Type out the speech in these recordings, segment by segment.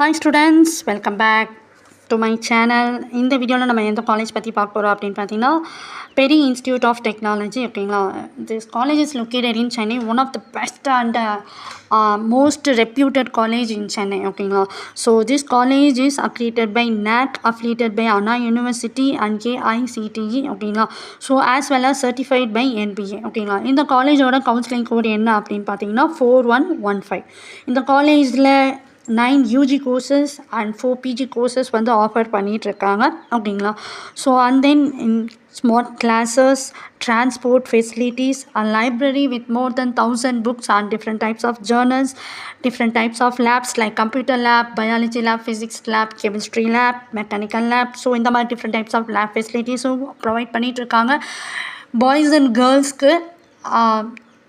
Hi students, welcome back to my channel. இந்த வீடியோவில் நம்ம எந்த காலேஜ் பற்றி பார்க்க போகிறோம் அப்படின்னு பார்த்தீங்கன்னா பெரி இன்ஸ்டியூட் ஆஃப் டெக்னாலஜி ஓகேங்களா. This college is located in Chennai, one of the best and most reputed college in Chennai ஓகேங்களா. So this college is accredited by NAC, affiliated by Anna University and AICTE ஓகேங்களா. So as well as certified by NBA ஓகேங்களா. இந்த காலேஜோட counselling code என்ன அப்படின்னு பார்த்தீங்கன்னா 4115. இந்த காலேஜில் 9 UG courses and 4 PG courses வந்து ஆஃபர் பண்ணிகிட்ருக்காங்க ஓகேங்களா. So and then in smart classes, transport facilities, a library with more than 1000 books and different types of journals, different types of labs like computer lab, biology lab, physics lab, chemistry lab, mechanical lab. So இந்த மாதிரி different types of lab facilities provide பண்ணிகிட்ருக்காங்க. Boys and கேர்ள்ஸ்க்கு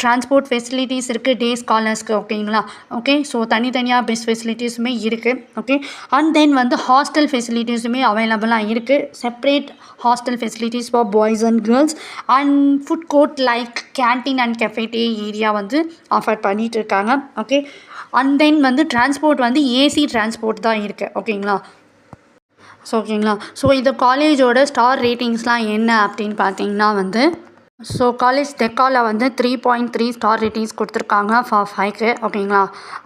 transport facilities இருக்குது day ஸ்காலர்ஸ்க்கு ஓகேங்களா. Okay, so தனித்தனியாக best ஃபெசிலிட்டிஸுமே இருக்குது. ஓகே, அண்ட் தென் வந்து ஹாஸ்டல் ஃபெசிலிட்டிஸுமே அவைலபிளாக இருக்குது. Separate hostel facilities for boys and girls and food court like canteen and cafeteria area வந்து ஆஃபர் பண்ணிகிட்டு இருக்காங்க. ஓகே, அண்ட் தென் வந்து டிரான்ஸ்போர்ட் வந்து ஏசி டிரான்ஸ்போர்ட் தான் இருக்குது ஓகேங்களா. ஓகேங்களா. ஸோ இந்த காலேஜோட ஸ்டார் ரேட்டிங்ஸ்லாம் என்ன அப்படின்னு பார்த்தீங்கன்னா வந்து ஸோ காலேஜ் டெக்காவில் வந்து 3.3 ஸ்டார் ரேட்டிங்ஸ் கொடுத்துருக்காங்க ஃபார் 5க்கு ஓகேங்களா.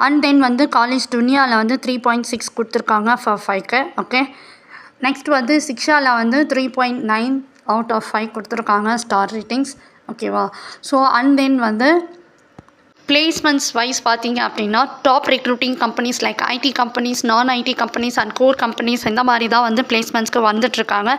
அண்ட் தென் வந்து காலேஜ் துனியாவில் வந்து 3.6 கொடுத்துருக்காங்க ஃபார் 5க்கு. ஓகே, நெக்ஸ்ட் வந்து சிக்ஷாவில் வந்து 3.9 அவுட் ஆஃப் 5 கொடுத்துருக்காங்க ஸ்டார் ரேட்டிங்ஸ் ஓகேவா. ஸோ அண்ட் தென் வந்து பிளேஸ்மெண்ட்ஸ் வைஸ் பார்த்தீங்க அப்படின்னா top recruiting companies like IT companies, non IT companies and core companies இந்த மாதிரி தான் வந்து பிளேஸ்மெண்ட்ஸ்க்கு வந்துட்டுருக்காங்க.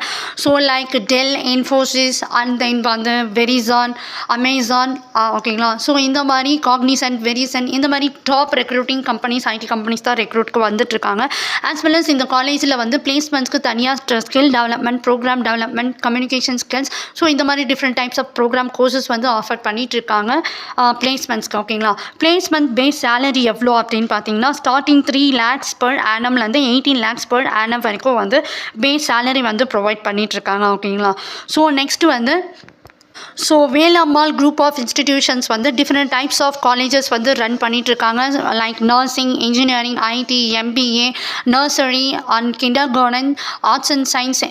So like Dell, Infosys and then வந்து வெரிசான், அமேசான் ஓகேங்களா. ஸோ இந்த மாதிரி காக்னிசன்ட், வெரிசன் இந்த மாதிரி top recruiting companies, IT companies தான் ரெக்ரூட்க்கு வந்துட்டுருக்காங்க. ஆஸ் வெல் அஸ் இந்த காலேஜில் வந்து பிளேஸ்மெண்ட்ஸ்க்கு தனியாக skill development, program development, communication skills so இந்த மாதிரி different types of program courses வந்து ஆஃபர் பண்ணிகிட்ருக்காங்க பிளேஸ்மெண்ட்ஸ்க்கு ஓகேங்களா. பிளேஸ்மெண்ட் பேஸ் சேலரி எவ்வளோ அப்படின்னு பார்த்தீங்கன்னா ஸ்டார்டிங் 3 lakhs per annumலேருந்து 18 lakhs per annum வரைக்கும் வந்து பேஸ் சேலரி வந்து ப்ரொவைட் பண்ணிகிட்ருக்காங்க ஓகேங்களா. ஸோ நெக்ஸ்ட்டு வந்து so Velammal group of institutions வந்து டிஃப்ரெண்ட் டைப்ஸ் ஆஃப் காலேஜஸ் வந்து ரன் பண்ணிகிட்ருக்காங்க like nursing, engineering, IT, MBA, nursery and kindergarten, arts and science,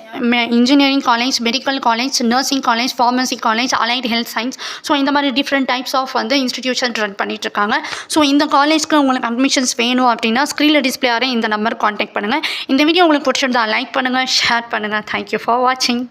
engineering college, medical college, nursing college, pharmacy college, allied health science so இந்த மாதிரி different types of வந்து institution run பண்ணிகிட்ருக்காங்க. So இந்த காலேஜ்க்கு உங்களுக்கு admissions வேணும் அப்படின்னா ஸ்க்ரீனில் டிஸ்பிளே ஆகிற இந்த நம்பர் காண்டாக்ட் பண்ணுங்கள். இந்த வீடியோ உங்களுக்கு பிடிச்சிருந்தா லைக் பண்ணுங்கள், ஷேர் பண்ணுங்கள். தேங்க்யூ ஃபார் வாட்சிங்.